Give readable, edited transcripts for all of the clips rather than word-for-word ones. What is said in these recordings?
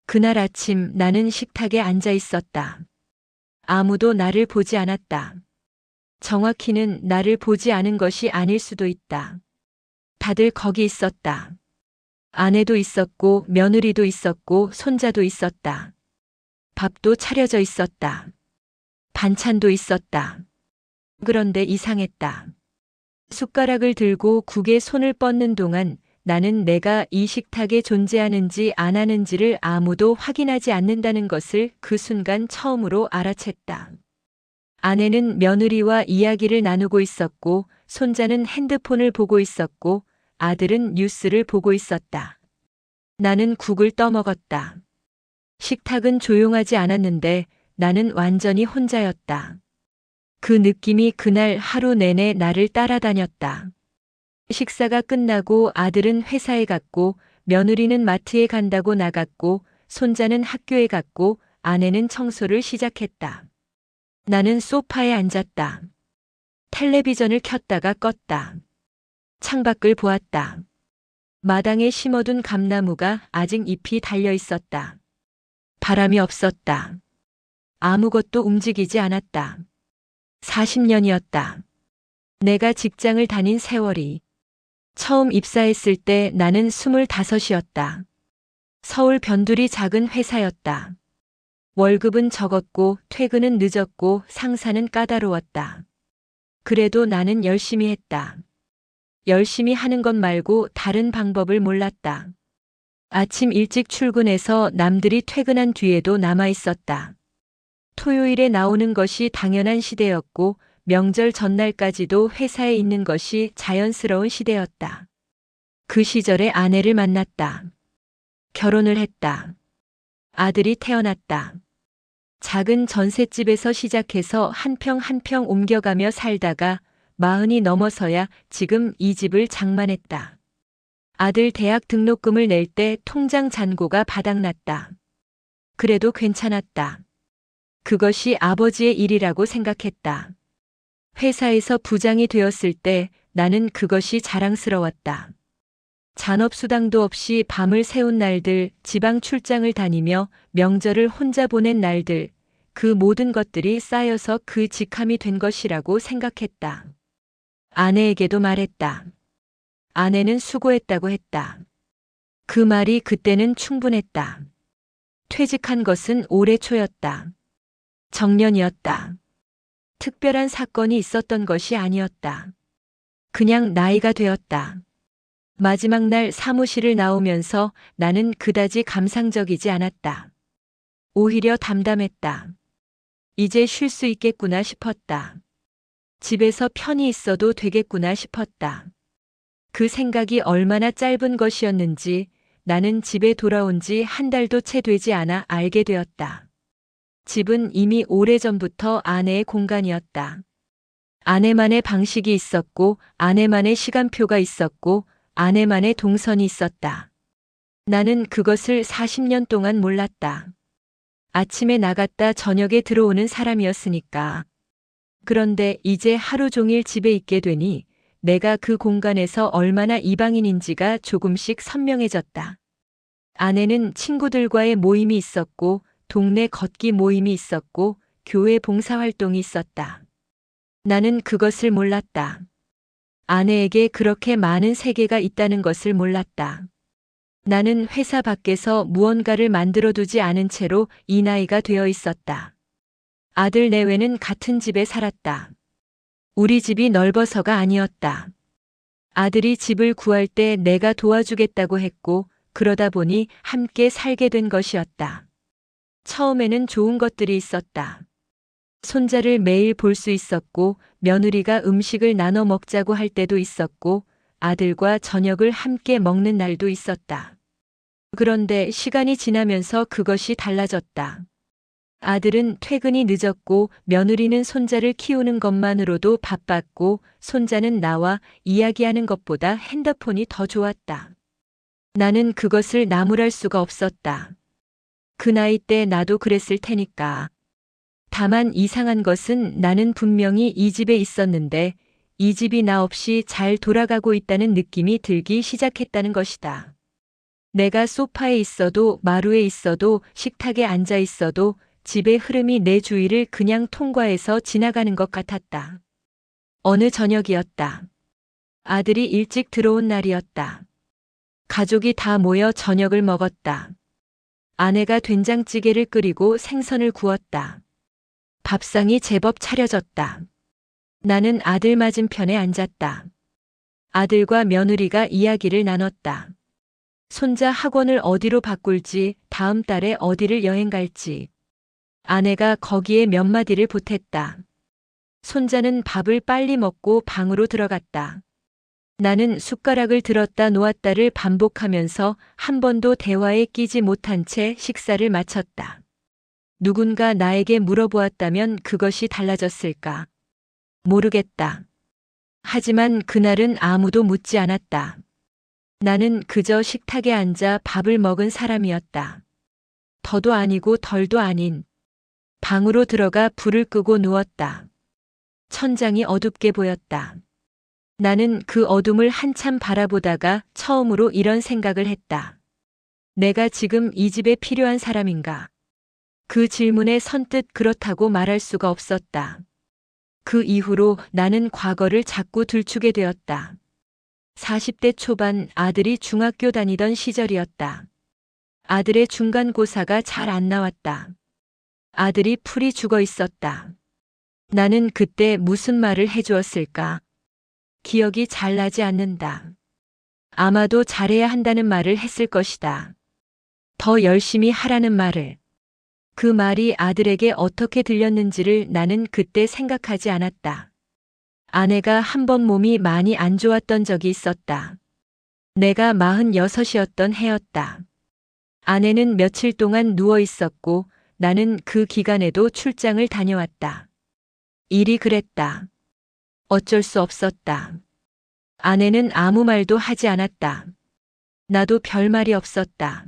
그날 아침 나는 식탁에 앉아 있었다. 아무도 나를 보지 않았다. 정확히는 나를 보지 않은 것이 아닐 수도 있다. 다들 거기 있었다. 아내도 있었고 며느리도 있었고 손자도 있었다. 밥도 차려져 있었다. 반찬도 있었다. 그런데 이상했다. 숟가락을 들고 국에 손을 뻗는 동안 나는 내가 이 식탁에 존재하는지 안 하는지를 아무도 확인하지 않는다는 것을 그 순간 처음으로 알아챘다. 아내는 며느리와 이야기를 나누고 있었고, 손자는 핸드폰을 보고 있었고, 아들은 뉴스를 보고 있었다. 나는 국을 떠먹었다. 식탁은 조용하지 않았는데 나는 완전히 혼자였다. 그 느낌이 그날 하루 내내 나를 따라다녔다. 식사가 끝나고 아들은 회사에 갔고, 며느리는 마트에 간다고 나갔고, 손자는 학교에 갔고, 아내는 청소를 시작했다. 나는 소파에 앉았다. 텔레비전을 켰다가 껐다. 창밖을 보았다. 마당에 심어둔 감나무가 아직 잎이 달려 있었다. 바람이 없었다. 아무것도 움직이지 않았다. 40년이었다. 내가 직장을 다닌 세월이. 처음 입사했을 때 나는 25이었다. 서울 변두리 작은 회사였다. 월급은 적었고 퇴근은 늦었고 상사는 까다로웠다. 그래도 나는 열심히 했다. 열심히 하는 것 말고 다른 방법을 몰랐다. 아침 일찍 출근해서 남들이 퇴근한 뒤에도 남아 있었다. 토요일에 나오는 것이 당연한 시대였고 명절 전날까지도 회사에 있는 것이 자연스러운 시대였다. 그 시절에 아내를 만났다. 결혼을 했다. 아들이 태어났다. 작은 전셋집에서 시작해서 한 평 한 평 옮겨가며 살다가 40이 넘어서야 지금 이 집을 장만했다. 아들 대학 등록금을 낼 때 통장 잔고가 바닥났다. 그래도 괜찮았다. 그것이 아버지의 일이라고 생각했다. 회사에서 부장이 되었을 때 나는 그것이 자랑스러웠다. 잔업수당도 없이 밤을 새운 날들, 지방 출장을 다니며 명절을 혼자 보낸 날들, 그 모든 것들이 쌓여서 그 직함이 된 것이라고 생각했다. 아내에게도 말했다. 아내는 수고했다고 했다. 그 말이 그때는 충분했다. 퇴직한 것은 올해 초였다. 정년이었다. 특별한 사건이 있었던 것이 아니었다. 그냥 나이가 되었다. 마지막 날 사무실을 나오면서 나는 그다지 감상적이지 않았다. 오히려 담담했다. 이제 쉴 수 있겠구나 싶었다. 집에서 편히 있어도 되겠구나 싶었다. 그 생각이 얼마나 짧은 것이었는지 나는 집에 돌아온 지 한 달도 채 되지 않아 알게 되었다. 집은 이미 오래전부터 아내의 공간이었다. 아내만의 방식이 있었고, 아내만의 시간표가 있었고, 아내만의 동선이 있었다. 나는 그것을 40년 동안 몰랐다. 아침에 나갔다 저녁에 들어오는 사람이었으니까. 그런데 이제 하루 종일 집에 있게 되니 내가 그 공간에서 얼마나 이방인인지가 조금씩 선명해졌다. 아내는 친구들과의 모임이 있었고, 동네 걷기 모임이 있었고, 교회 봉사활동이 있었다. 나는 그것을 몰랐다. 아내에게 그렇게 많은 세계가 있다는 것을 몰랐다. 나는 회사 밖에서 무언가를 만들어두지 않은 채로 이 나이가 되어 있었다. 아들 내외는 같은 집에 살았다. 우리 집이 넓어서가 아니었다. 아들이 집을 구할 때 내가 도와주겠다고 했고, 그러다 보니 함께 살게 된 것이었다. 처음에는 좋은 것들이 있었다. 손자를 매일 볼 수 있었고, 며느리가 음식을 나눠 먹자고 할 때도 있었고, 아들과 저녁을 함께 먹는 날도 있었다. 그런데 시간이 지나면서 그것이 달라졌다. 아들은 퇴근이 늦었고, 며느리는 손자를 키우는 것만으로도 바빴고, 손자는 나와 이야기하는 것보다 핸드폰이 더 좋았다. 나는 그것을 나무랄 수가 없었다. 그 나이 때 나도 그랬을 테니까. 다만 이상한 것은 나는 분명히 이 집에 있었는데 이 집이 나 없이 잘 돌아가고 있다는 느낌이 들기 시작했다는 것이다. 내가 소파에 있어도 마루에 있어도 식탁에 앉아 있어도 집의 흐름이 내 주위를 그냥 통과해서 지나가는 것 같았다. 어느 저녁이었다. 아들이 일찍 들어온 날이었다. 가족이 다 모여 저녁을 먹었다. 아내가 된장찌개를 끓이고 생선을 구웠다. 밥상이 제법 차려졌다. 나는 아들 맞은편에 앉았다. 아들과 며느리가 이야기를 나눴다. 손자 학원을 어디로 바꿀지, 다음 달에 어디를 여행 갈지. 아내가 거기에 몇 마디를 보탰다. 손자는 밥을 빨리 먹고 방으로 들어갔다. 나는 숟가락을 들었다 놓았다를 반복하면서 한 번도 대화에 끼지 못한 채 식사를 마쳤다. 누군가 나에게 물어보았다면 그것이 달라졌을까? 모르겠다. 하지만 그날은 아무도 묻지 않았다. 나는 그저 식탁에 앉아 밥을 먹은 사람이었다. 더도 아니고 덜도 아닌. 방으로 들어가 불을 끄고 누웠다. 천장이 어둡게 보였다. 나는 그 어둠을 한참 바라보다가 처음으로 이런 생각을 했다. 내가 지금 이 집에 필요한 사람인가? 그 질문에 선뜻 그렇다고 말할 수가 없었다. 그 이후로 나는 과거를 자꾸 들추게 되었다. 40대 초반 아들이 중학교 다니던 시절이었다. 아들의 중간고사가 잘 안 나왔다. 아들이 풀이 죽어 있었다. 나는 그때 무슨 말을 해주었을까? 기억이 잘 나지 않는다. 아마도 잘해야 한다는 말을 했을 것이다. 더 열심히 하라는 말을. 그 말이 아들에게 어떻게 들렸는지를 나는 그때 생각하지 않았다. 아내가 한 번 몸이 많이 안 좋았던 적이 있었다. 내가 46이었던 해였다. 아내는 며칠 동안 누워 있었고 나는 그 기간에도 출장을 다녀왔다. 일이 그랬다. 어쩔 수 없었다. 아내는 아무 말도 하지 않았다. 나도 별말이 없었다.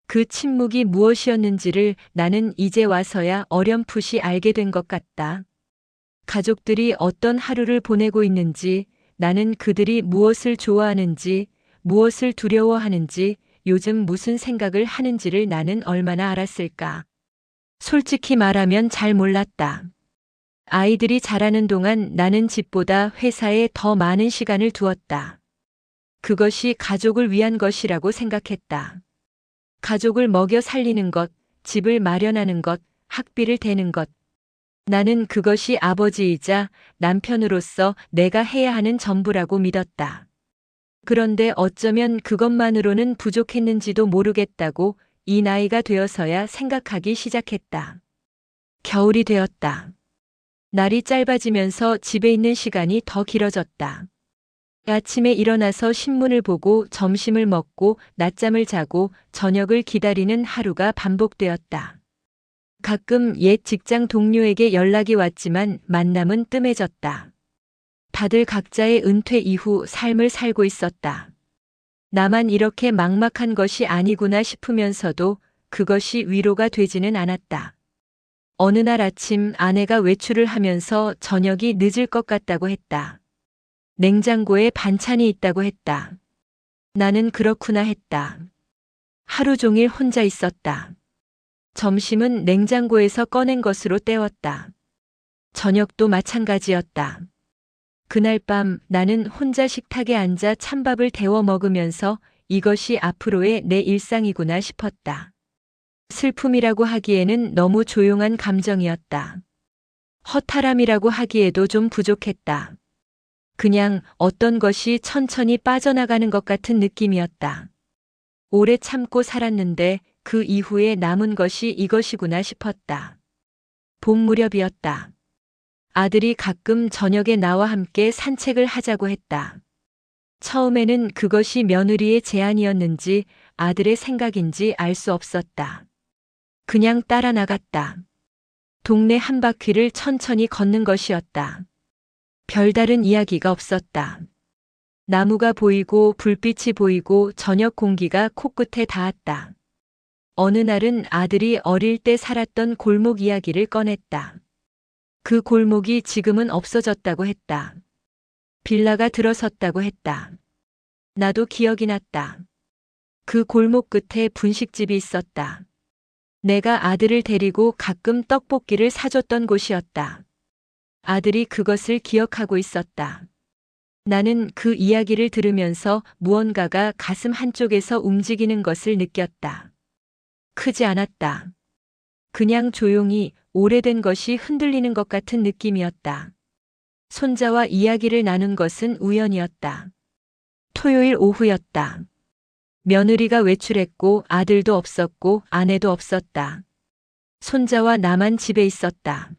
그 침묵이 무엇이었는지를 나는 이제 와서야 어렴풋이 알게 된 것 같다. 가족들이 어떤 하루를 보내고 있는지, 나는 그들이 무엇을 좋아하는지, 무엇을 두려워하는지, 요즘 무슨 생각을 하는지를 나는 얼마나 알았을까. 솔직히 말하면 잘 몰랐다. 아이들이 자라는 동안 나는 집보다 회사에 더 많은 시간을 두었다. 그것이 가족을 위한 것이라고 생각했다. 가족을 먹여 살리는 것, 집을 마련하는 것, 학비를 대는 것. 나는 그것이 아버지이자 남편으로서 내가 해야 하는 전부라고 믿었다. 그런데 어쩌면 그것만으로는 부족했는지도 모르겠다고 이 나이가 되어서야 생각하기 시작했다. 겨울이 되었다. 날이 짧아지면서 집에 있는 시간이 더 길어졌다. 아침에 일어나서 신문을 보고 점심을 먹고 낮잠을 자고 저녁을 기다리는 하루가 반복되었다. 가끔 옛 직장 동료에게 연락이 왔지만 만남은 뜸해졌다. 다들 각자의 은퇴 이후 삶을 살고 있었다. 나만 이렇게 막막한 것이 아니구나 싶으면서도 그것이 위로가 되지는 않았다. 어느 날 아침 아내가 외출을 하면서 저녁이 늦을 것 같다고 했다. 냉장고에 반찬이 있다고 했다. 나는 그렇구나 했다. 하루 종일 혼자 있었다. 점심은 냉장고에서 꺼낸 것으로 때웠다. 저녁도 마찬가지였다. 그날 밤 나는 혼자 식탁에 앉아 찬밥을 데워 먹으면서 이것이 앞으로의 내 일상이구나 싶었다. 슬픔이라고 하기에는 너무 조용한 감정이었다. 허탈함이라고 하기에도 좀 부족했다. 그냥 어떤 것이 천천히 빠져나가는 것 같은 느낌이었다. 오래 참고 살았는데 그 이후에 남은 것이 이것이구나 싶었다. 봄 무렵이었다. 아들이 가끔 저녁에 나와 함께 산책을 하자고 했다. 처음에는 그것이 며느리의 제안이었는지 아들의 생각인지 알 수 없었다. 그냥 따라 나갔다. 동네 한 바퀴를 천천히 걷는 것이었다. 별다른 이야기가 없었다. 나무가 보이고 불빛이 보이고 저녁 공기가 코끝에 닿았다. 어느 날은 아들이 어릴 때 살았던 골목 이야기를 꺼냈다. 그 골목이 지금은 없어졌다고 했다. 빌라가 들어섰다고 했다. 나도 기억이 났다. 그 골목 끝에 분식집이 있었다. 내가 아들을 데리고 가끔 떡볶이를 사줬던 곳이었다. 아들이 그것을 기억하고 있었다. 나는 그 이야기를 들으면서 무언가가 가슴 한쪽에서 움직이는 것을 느꼈다. 크지 않았다. 그냥 조용히 오래된 것이 흔들리는 것 같은 느낌이었다. 손자와 이야기를 나눈 것은 우연이었다. 토요일 오후였다. 며느리가 외출했고 아들도 없었고 아내도 없었다. 손자와 나만 집에 있었다.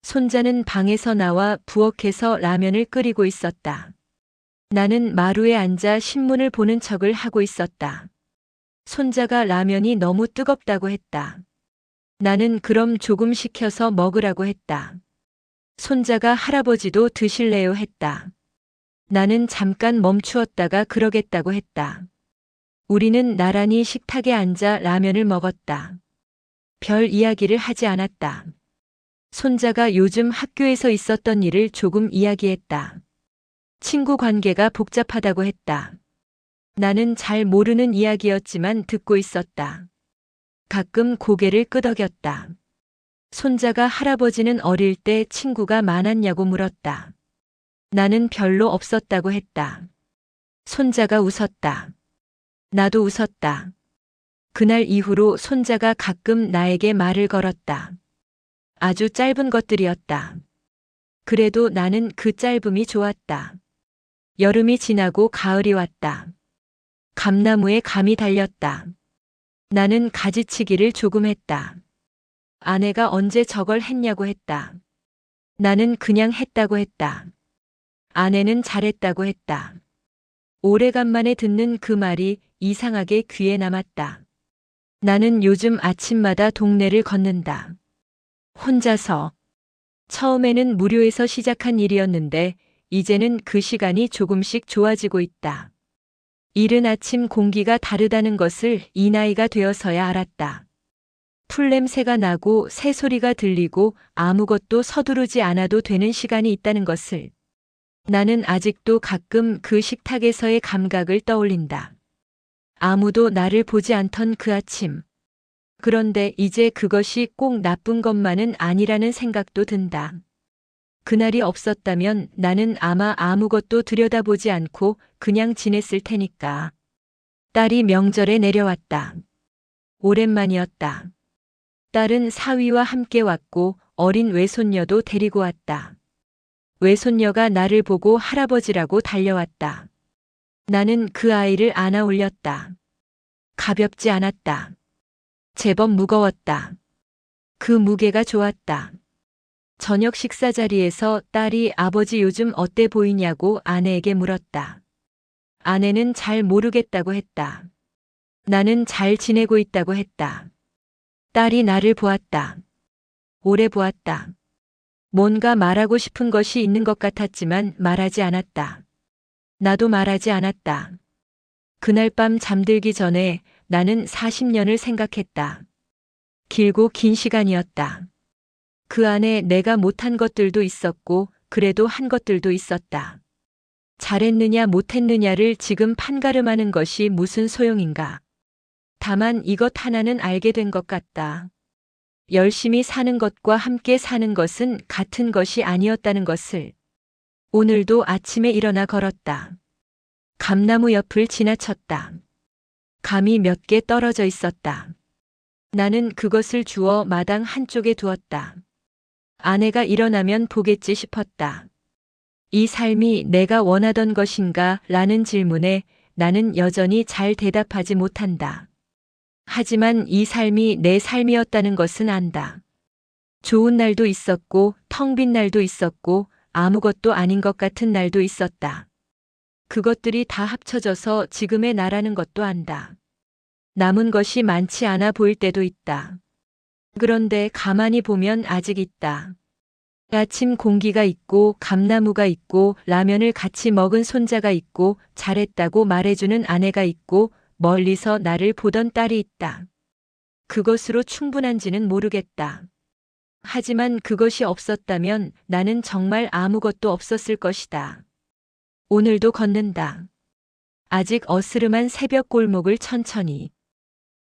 손자는 방에서 나와 부엌에서 라면을 끓이고 있었다. 나는 마루에 앉아 신문을 보는 척을 하고 있었다. 손자가 라면이 너무 뜨겁다고 했다. 나는 그럼 조금 식혀서 먹으라고 했다. 손자가 할아버지도 드실래요 했다. 나는 잠깐 멈추었다가 그러겠다고 했다. 우리는 나란히 식탁에 앉아 라면을 먹었다. 별 이야기를 하지 않았다. 손자가 요즘 학교에서 있었던 일을 조금 이야기했다. 친구 관계가 복잡하다고 했다. 나는 잘 모르는 이야기였지만 듣고 있었다. 가끔 고개를 끄덕였다. 손자가 할아버지는 어릴 때 친구가 많았냐고 물었다. 나는 별로 없었다고 했다. 손자가 웃었다. 나도 웃었다. 그날 이후로 손자가 가끔 나에게 말을 걸었다. 아주 짧은 것들이었다. 그래도 나는 그 짧음이 좋았다. 여름이 지나고 가을이 왔다. 감나무에 감이 달렸다. 나는 가지치기를 조금 했다. 아내가 언제 저걸 했냐고 했다. 나는 그냥 했다고 했다. 아내는 잘했다고 했다. 오래간만에 듣는 그 말이 이상하게 귀에 남았다. 나는 요즘 아침마다 동네를 걷는다. 혼자서. 처음에는 무료에서 시작한 일이었는데 이제는 그 시간이 조금씩 좋아지고 있다. 이른 아침 공기가 다르다는 것을 이 나이가 되어서야 알았다. 풀냄새가 나고 새소리가 들리고 아무것도 서두르지 않아도 되는 시간이 있다는 것을. 나는 아직도 가끔 그 식탁에서의 감각을 떠올린다. 아무도 나를 보지 않던 그 아침. 그런데 이제 그것이 꼭 나쁜 것만은 아니라는 생각도 든다. 그날이 없었다면 나는 아마 아무것도 들여다보지 않고 그냥 지냈을 테니까. 딸이 명절에 내려왔다. 오랜만이었다. 딸은 사위와 함께 왔고 어린 외손녀도 데리고 왔다. 외손녀가 나를 보고 할아버지라고 달려왔다. 나는 그 아이를 안아 올렸다. 가볍지 않았다. 제법 무거웠다. 그 무게가 좋았다. 저녁 식사 자리에서 딸이 아버지 요즘 어때 보이냐고 아내에게 물었다. 아내는 잘 모르겠다고 했다. 나는 잘 지내고 있다고 했다. 딸이 나를 보았다. 오래 보았다. 뭔가 말하고 싶은 것이 있는 것 같았지만 말하지 않았다. 나도 말하지 않았다. 그날 밤 잠들기 전에 나는 40년을 생각했다. 길고 긴 시간이었다. 그 안에 내가 못한 것들도 있었고 그래도 한 것들도 있었다. 잘했느냐 못했느냐를 지금 판가름하는 것이 무슨 소용인가. 다만 이것 하나는 알게 된 것 같다. 열심히 사는 것과 함께 사는 것은 같은 것이 아니었다는 것을. 오늘도 아침에 일어나 걸었다. 감나무 옆을 지나쳤다. 감이 몇 개 떨어져 있었다. 나는 그것을 주워 마당 한쪽에 두었다. 아내가 일어나면 보겠지 싶었다. 이 삶이 내가 원하던 것인가? 라는 질문에 나는 여전히 잘 대답하지 못한다. 하지만 이 삶이 내 삶이었다는 것은 안다. 좋은 날도 있었고 텅 빈 날도 있었고 아무것도 아닌 것 같은 날도 있었다. 그것들이 다 합쳐져서 지금의 나라는 것도 안다. 남은 것이 많지 않아 보일 때도 있다. 그런데 가만히 보면 아직 있다. 아침 공기가 있고 감나무가 있고 라면을 같이 먹은 손자가 있고 잘했다고 말해주는 아내가 있고 멀리서 나를 보던 딸이 있다. 그것으로 충분한지는 모르겠다. 하지만 그것이 없었다면 나는 정말 아무것도 없었을 것이다. 오늘도 걷는다. 아직 어스름한 새벽 골목을 천천히